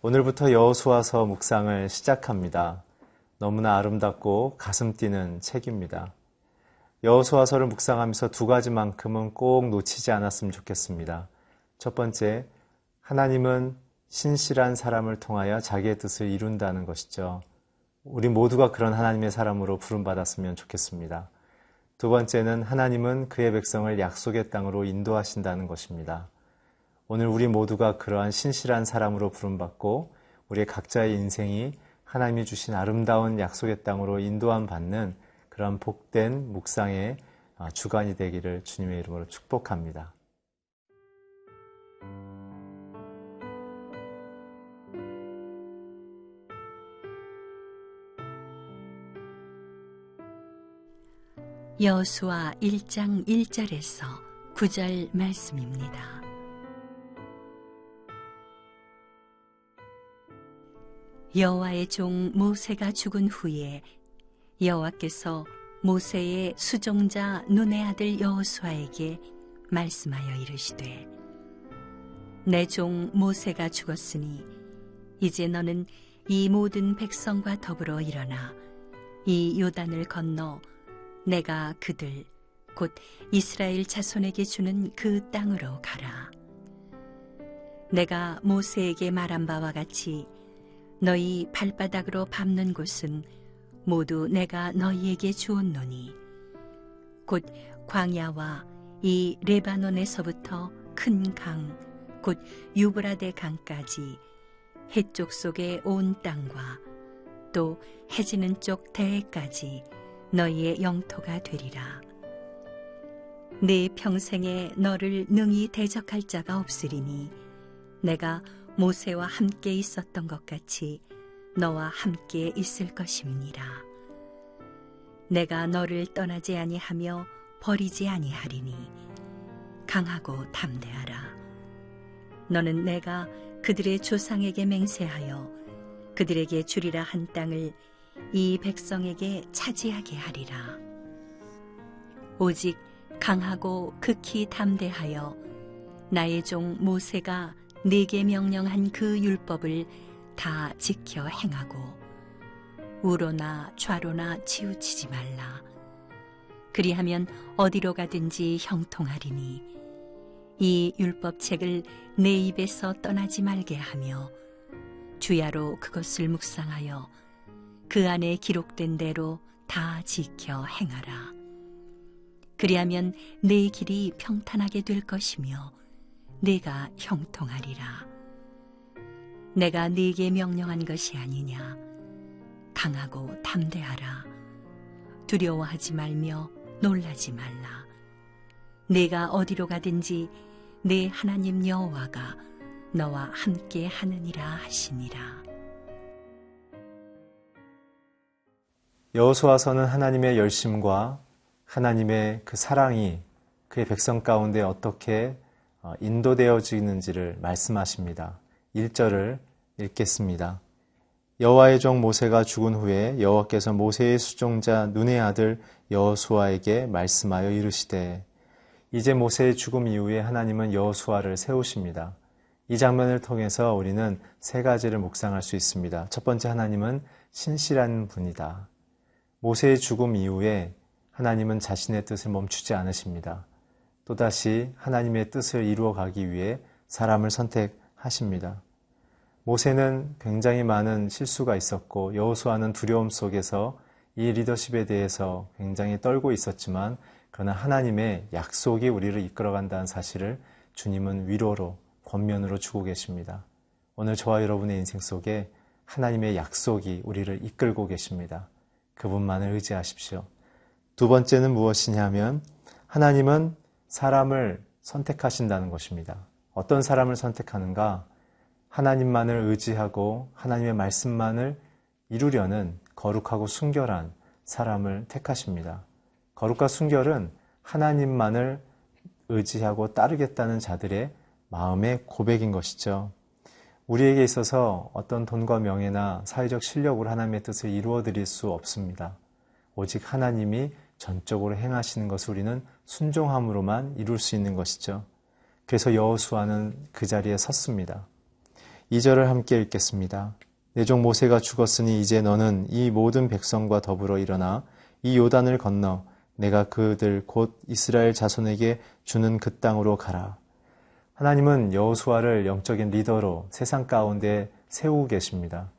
오늘부터 여호수아서 묵상을 시작합니다. 너무나 아름답고 가슴 뛰는 책입니다. 여호수아서를 묵상하면서 두 가지만큼은 꼭 놓치지 않았으면 좋겠습니다. 첫 번째, 하나님은 신실한 사람을 통하여 자기의 뜻을 이룬다는 것이죠. 우리 모두가 그런 하나님의 사람으로 부름받았으면 좋겠습니다. 두 번째는 하나님은 그의 백성을 약속의 땅으로 인도하신다는 것입니다. 오늘 우리 모두가 그러한 신실한 사람으로 부름받고 우리의 각자의 인생이 하나님이 주신 아름다운 약속의 땅으로 인도함 받는 그런 복된 묵상의 주간이 되기를 주님의 이름으로 축복합니다. 여호수아 1장 1절에서 9절 말씀입니다. 여호와의 종 모세가 죽은 후에 여호와께서 모세의 수종자 눈의 아들 여호수아에게 말씀하여 이르시되 내 종 모세가 죽었으니 이제 너는 이 모든 백성과 더불어 일어나 이 요단을 건너 내가 그들 곧 이스라엘 자손에게 주는 그 땅으로 가라. 내가 모세에게 말한 바와 같이 너희 발바닥으로 밟는 곳은 모두 내가 너희에게 주었노니 곧 광야와 이 레바논에서부터 큰 강 곧 유브라데 강까지 해쪽 속의 온 땅과 또 해지는 쪽 대해까지 너희의 영토가 되리라. 네 평생에 너를 능히 대적할 자가 없으리니 내가 모세와 함께 있었던 것 같이 너와 함께 있을 것임이니라. 내가 너를 떠나지 아니하며 버리지 아니하리니 강하고 담대하라. 너는 내가 그들의 조상에게 맹세하여 그들에게 주리라 한 땅을 이 백성에게 차지하게 하리라. 오직 강하고 극히 담대하여 나의 종 모세가 네게 명령한 그 율법을 다 지켜 행하고 우로나 좌로나 치우치지 말라. 그리하면 어디로 가든지 형통하리니 이 율법책을 내 입에서 떠나지 말게 하며 주야로 그것을 묵상하여 그 안에 기록된 대로 다 지켜 행하라. 그리하면 네 길이 평탄하게 될 것이며 네가 형통하리라. 내가 네게 명령한 것이 아니냐. 강하고 담대하라. 두려워하지 말며 놀라지 말라. 네가 어디로 가든지 네 하나님 여호와가 너와 함께 하느니라 하시니라. 여호수아서는 하나님의 열심과 하나님의 그 사랑이 그의 백성 가운데 어떻게 인도되어지는지를 말씀하십니다. 1절을 읽겠습니다. 여호와의 종 모세가 죽은 후에 여호와께서 모세의 수종자 눈의 아들 여호수아에게 말씀하여 이르시되 이제 모세의 죽음 이후에 하나님은 여호수아를 세우십니다. 이 장면을 통해서 우리는 세 가지를 묵상할 수 있습니다. 첫 번째, 하나님은 신실한 분이다. 모세의 죽음 이후에 하나님은 자신의 뜻을 멈추지 않으십니다. 또다시 하나님의 뜻을 이루어가기 위해 사람을 선택하십니다. 모세는 굉장히 많은 실수가 있었고 여호수아는 두려움 속에서 이 리더십에 대해서 굉장히 떨고 있었지만 그러나 하나님의 약속이 우리를 이끌어간다는 사실을 주님은 위로로 권면으로 주고 계십니다. 오늘 저와 여러분의 인생 속에 하나님의 약속이 우리를 이끌고 계십니다. 그분만을 의지하십시오. 두 번째는 무엇이냐면 하나님은 사람을 선택하신다는 것입니다. 어떤 사람을 선택하는가? 하나님만을 의지하고 하나님의 말씀만을 이루려는 거룩하고 순결한 사람을 택하십니다. 거룩과 순결은 하나님만을 의지하고 따르겠다는 자들의 마음의 고백인 것이죠. 우리에게 있어서 어떤 돈과 명예나 사회적 실력으로 하나님의 뜻을 이루어 드릴 수 없습니다. 오직 하나님이 전적으로 행하시는 것을 우리는 순종함으로만 이룰 수 있는 것이죠. 그래서 여호수아는 그 자리에 섰습니다. 2절을 함께 읽겠습니다. 내 종 모세가 죽었으니 이제 너는 이 모든 백성과 더불어 일어나 이 요단을 건너 내가 그들 곧 이스라엘 자손에게 주는 그 땅으로 가라. 하나님은 여호수아를 영적인 리더로 세상 가운데 세우고 계십니다.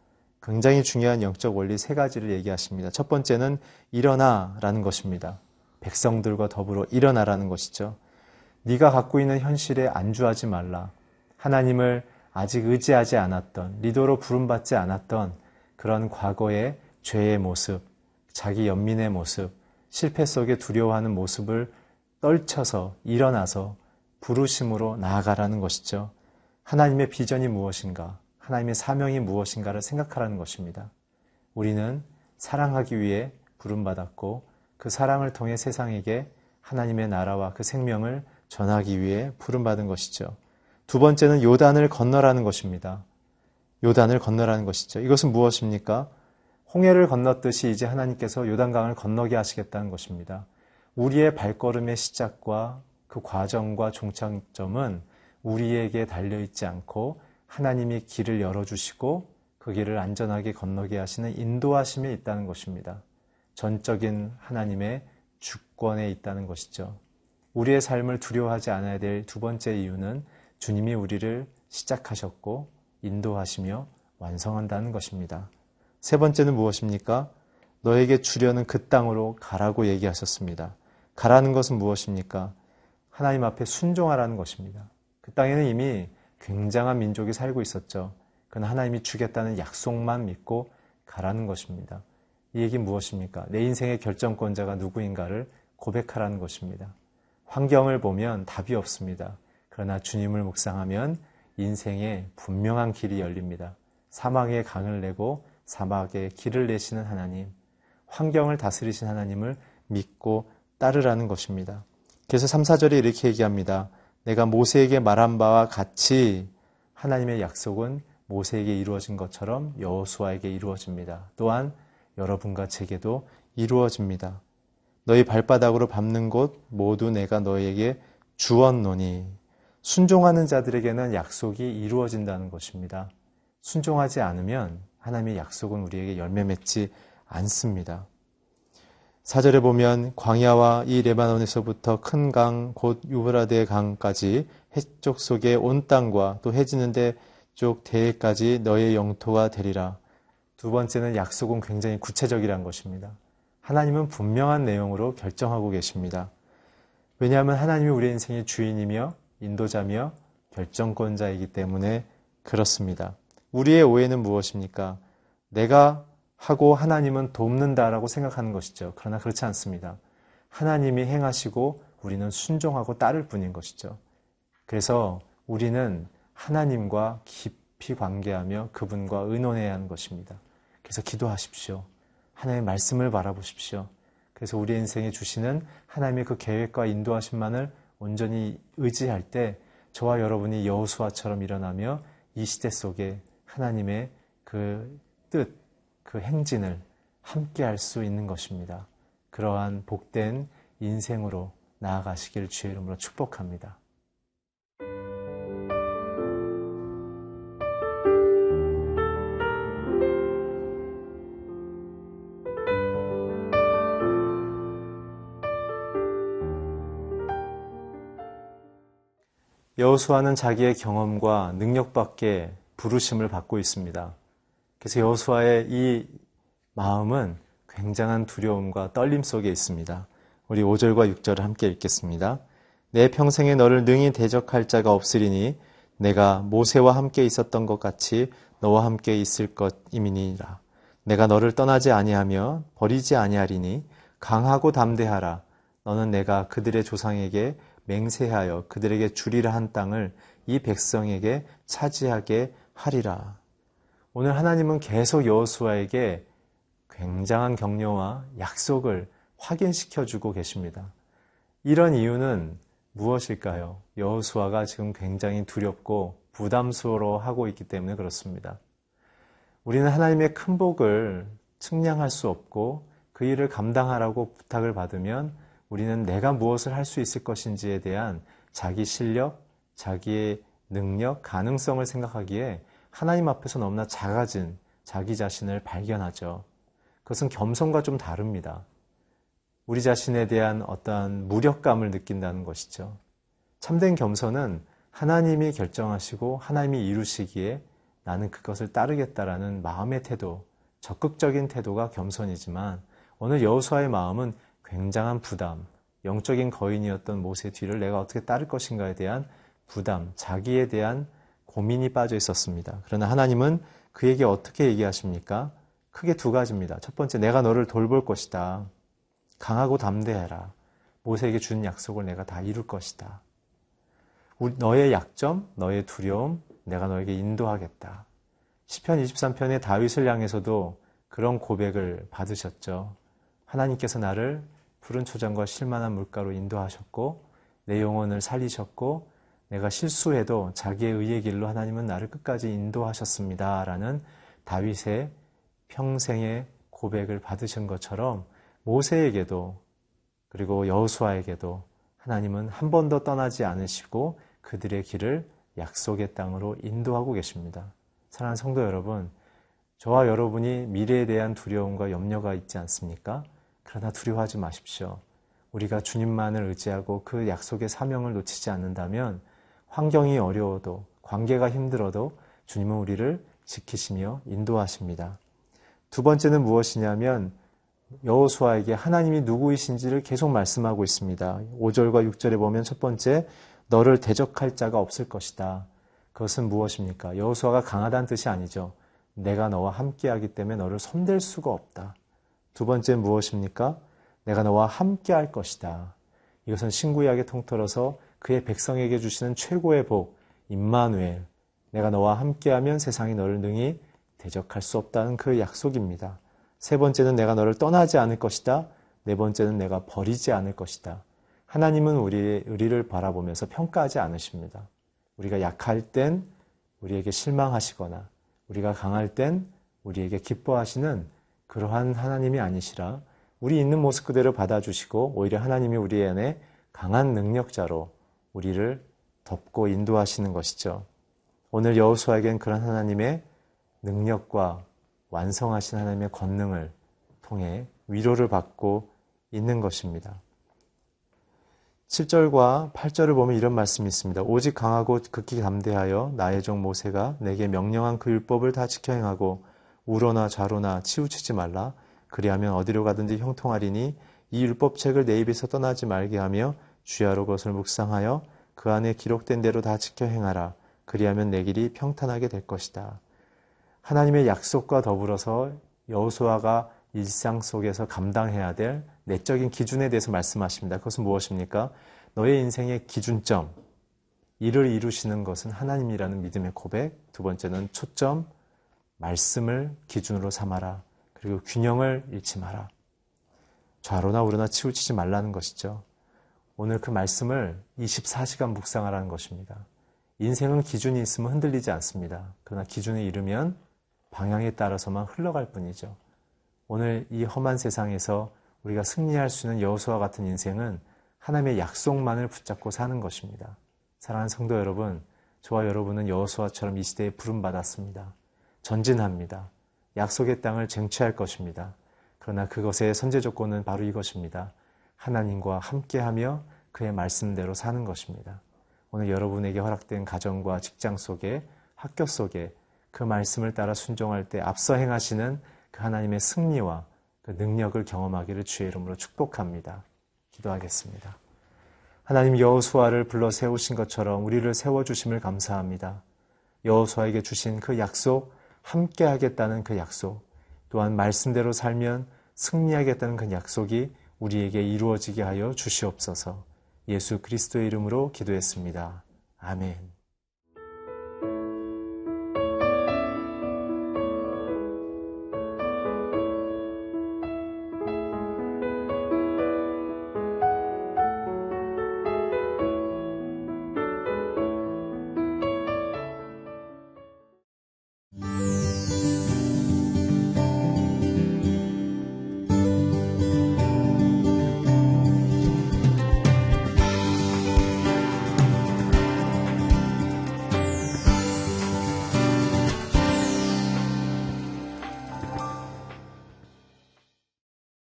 굉장히 중요한 영적 원리 3가지를 얘기하십니다. 첫 번째는 일어나라는 것입니다. 백성들과 더불어 일어나라는 것이죠. 네가 갖고 있는 현실에 안주하지 말라. 하나님을 아직 의지하지 않았던, 리더로 부름받지 않았던 그런 과거의 죄의 모습, 자기 연민의 모습, 실패 속에 두려워하는 모습을 떨쳐서 일어나서 부르심으로 나아가라는 것이죠. 하나님의 비전이 무엇인가, 하나님의 사명이 무엇인가를 생각하라는 것입니다. 우리는 사랑하기 위해 부름받았고 그 사랑을 통해 세상에게 하나님의 나라와 그 생명을 전하기 위해 부름받은 것이죠. 두 번째는 요단을 건너라는 것입니다. 요단을 건너라는 것이죠. 이것은 무엇입니까? 홍해를 건넜듯이 이제 하나님께서 요단강을 건너게 하시겠다는 것입니다. 우리의 발걸음의 시작과 그 과정과 종착점은 우리에게 달려있지 않고 하나님이 길을 열어주시고 그 길을 안전하게 건너게 하시는 인도하심에 있다는 것입니다. 전적인 하나님의 주권에 있다는 것이죠. 우리의 삶을 두려워하지 않아야 될 두 번째 이유는 주님이 우리를 시작하셨고 인도하시며 완성한다는 것입니다. 세 번째는 무엇입니까? 너에게 주려는 그 땅으로 가라고 얘기하셨습니다. 가라는 것은 무엇입니까? 하나님 앞에 순종하라는 것입니다. 그 땅에는 이미 굉장한 민족이 살고 있었죠. 그는 하나님이 주겠다는 약속만 믿고 가라는 것입니다. 이 얘기는 무엇입니까? 내 인생의 결정권자가 누구인가를 고백하라는 것입니다. 환경을 보면 답이 없습니다. 그러나 주님을 묵상하면 인생에 분명한 길이 열립니다. 사막에 강을 내고 사막에 길을 내시는 하나님, 환경을 다스리신 하나님을 믿고 따르라는 것입니다. 그래서 3, 4절에 이렇게 얘기합니다. 내가 모세에게 말한 바와 같이 하나님의 약속은 모세에게 이루어진 것처럼 여호수아에게 이루어집니다. 또한 여러분과 제게도 이루어집니다. 너희 발바닥으로 밟는 곳 모두 내가 너희에게 주었노니. 순종하는 자들에게는 약속이 이루어진다는 것입니다. 순종하지 않으면 하나님의 약속은 우리에게 열매 맺지 않습니다. 4절에 보면 광야와 이 레바논에서부터 큰 강 곧 유브라데 강까지 해쪽 속에 온 땅과 또 해지는 데쪽 대해까지 너의 영토가 되리라. 두 번째는 약속은 굉장히 구체적이라는 것입니다. 하나님은 분명한 내용으로 결정하고 계십니다. 왜냐하면 하나님이 우리 인생의 주인이며 인도자며 결정권자이기 때문에 그렇습니다. 우리의 오해는 무엇입니까? 내가 하고 하나님은 돕는다라고 생각하는 것이죠. 그러나 그렇지 않습니다. 하나님이 행하시고 우리는 순종하고 따를 뿐인 것이죠. 그래서 우리는 하나님과 깊이 관계하며 그분과 의논해야 하는 것입니다. 그래서 기도하십시오. 하나님의 말씀을 바라보십시오. 그래서 우리 인생에 주시는 하나님의 그 계획과 인도하심만을 온전히 의지할 때 저와 여러분이 여호수아처럼 일어나며 이 시대 속에 하나님의 그 뜻, 그 행진을 함께 할 수 있는 것입니다. 그러한 복된 인생으로 나아가시길 주의 이름으로 축복합니다. 여호수아는 자기의 경험과 능력밖에 부르심을 받고 있습니다. 그래서 여호수아의 이 마음은 굉장한 두려움과 떨림 속에 있습니다. 우리 5절과 6절을 함께 읽겠습니다. 내 평생에 너를 능히 대적할 자가 없으리니 내가 모세와 함께 있었던 것 같이 너와 함께 있을 것임이니라. 내가 너를 떠나지 아니하며 버리지 아니하리니 강하고 담대하라. 너는 내가 그들의 조상에게 맹세하여 그들에게 주리라 한 땅을 이 백성에게 차지하게 하리라. 오늘 하나님은 계속 여호수아에게 굉장한 격려와 약속을 확인시켜주고 계십니다. 이런 이유는 무엇일까요? 여호수아가 지금 굉장히 두렵고 부담스러워하고 있기 때문에 그렇습니다. 우리는 하나님의 큰 복을 측량할 수 없고 그 일을 감당하라고 부탁을 받으면 우리는 내가 무엇을 할 수 있을 것인지에 대한 자기 실력, 자기의 능력, 가능성을 생각하기에 하나님 앞에서 너무나 작아진 자기 자신을 발견하죠. 그것은 겸손과 좀 다릅니다. 우리 자신에 대한 어떠한 무력감을 느낀다는 것이죠. 참된 겸손은 하나님이 결정하시고 하나님이 이루시기에 나는 그것을 따르겠다라는 마음의 태도, 적극적인 태도가 겸손이지만 오늘 여호수아의 마음은 굉장한 부담, 영적인 거인이었던 모세 뒤를 내가 어떻게 따를 것인가에 대한 부담, 자기에 대한 고민이 빠져 있었습니다. 그러나 하나님은 그에게 어떻게 얘기하십니까? 크게 두 가지입니다. 첫 번째, 내가 너를 돌볼 것이다. 강하고 담대해라. 모세에게 준 약속을 내가 다 이룰 것이다. 너의 약점, 너의 두려움, 내가 너에게 인도하겠다. 시편 23편의 다윗을 향해서도 그런 고백을 받으셨죠. 하나님께서 나를 푸른 초장과 실만한 물가로 인도하셨고 내 영혼을 살리셨고 내가 실수해도 자기의 의의 길로 하나님은 나를 끝까지 인도하셨습니다. 라는 다윗의 평생의 고백을 받으신 것처럼 모세에게도 그리고 여호수아에게도 하나님은 한 번도 떠나지 않으시고 그들의 길을 약속의 땅으로 인도하고 계십니다. 사랑하는 성도 여러분, 저와 여러분이 미래에 대한 두려움과 염려가 있지 않습니까? 그러나 두려워하지 마십시오. 우리가 주님만을 의지하고 그 약속의 사명을 놓치지 않는다면 환경이 어려워도 관계가 힘들어도 주님은 우리를 지키시며 인도하십니다. 두 번째는 무엇이냐면 여호수아에게 하나님이 누구이신지를 계속 말씀하고 있습니다. 5절과 6절에 보면 첫 번째, 너를 대적할 자가 없을 것이다. 그것은 무엇입니까? 여호수아가 강하다는 뜻이 아니죠. 내가 너와 함께하기 때문에 너를 손댈 수가 없다. 두 번째는 무엇입니까? 내가 너와 함께할 것이다. 이것은 신구약의 통틀어서 그의 백성에게 주시는 최고의 복, 임마누엘, 내가 너와 함께하면 세상이 너를 능히 대적할 수 없다는 그 약속입니다. 세 번째는 내가 너를 떠나지 않을 것이다. 네 번째는 내가 버리지 않을 것이다. 하나님은 우리를 바라보면서 평가하지 않으십니다. 우리가 약할 땐 우리에게 실망하시거나 우리가 강할 땐 우리에게 기뻐하시는 그러한 하나님이 아니시라 우리 있는 모습 그대로 받아주시고 오히려 하나님이 우리 안에 강한 능력자로 우리를 덮고 인도하시는 것이죠. 오늘 여호수아에겐 그런 하나님의 능력과 완성하신 하나님의 권능을 통해 위로를 받고 있는 것입니다. 7절과 8절을 보면 이런 말씀이 있습니다. 오직 강하고 극히 담대하여 나의 종 모세가 내게 명령한 그 율법을 다 지켜 행하고 우로나 좌로나 치우치지 말라. 그리하면 어디로 가든지 형통하리니 이 율법책을 내 입에서 떠나지 말게 하며 주야로 그것을 묵상하여 그 안에 기록된 대로 다 지켜 행하라. 그리하면 내 길이 평탄하게 될 것이다. 하나님의 약속과 더불어서 여호수아가 일상 속에서 감당해야 될 내적인 기준에 대해서 말씀하십니다. 그것은 무엇입니까? 너의 인생의 기준점, 이를 이루시는 것은 하나님이라는 믿음의 고백. 두 번째는 초점, 말씀을 기준으로 삼아라. 그리고 균형을 잃지 마라. 좌로나 우로나 치우치지 말라는 것이죠. 오늘 그 말씀을 24시간 묵상하라는 것입니다. 인생은 기준이 있으면 흔들리지 않습니다. 그러나 기준을 잃으면 방향에 따라서만 흘러갈 뿐이죠. 오늘 이 험한 세상에서 우리가 승리할 수 있는 여호수아 같은 인생은 하나님의 약속만을 붙잡고 사는 것입니다. 사랑하는 성도 여러분, 저와 여러분은 여호수아처럼 이 시대에 부름받았습니다. 전진합니다. 약속의 땅을 쟁취할 것입니다. 그러나 그것의 선제 조건은 바로 이것입니다. 하나님과 함께하며 그의 말씀대로 사는 것입니다. 오늘 여러분에게 허락된 가정과 직장 속에, 학교 속에 그 말씀을 따라 순종할 때 앞서 행하시는 그 하나님의 승리와 그 능력을 경험하기를 주의 이름으로 축복합니다. 기도하겠습니다. 하나님, 여호수아를 불러 세우신 것처럼 우리를 세워주심을 감사합니다. 여호수아에게 주신 그 약속, 함께 하겠다는 그 약속, 또한 말씀대로 살면 승리하겠다는 그 약속이 우리에게 이루어지게 하여 주시옵소서. 예수 그리스도의 이름으로 기도했습니다. 아멘.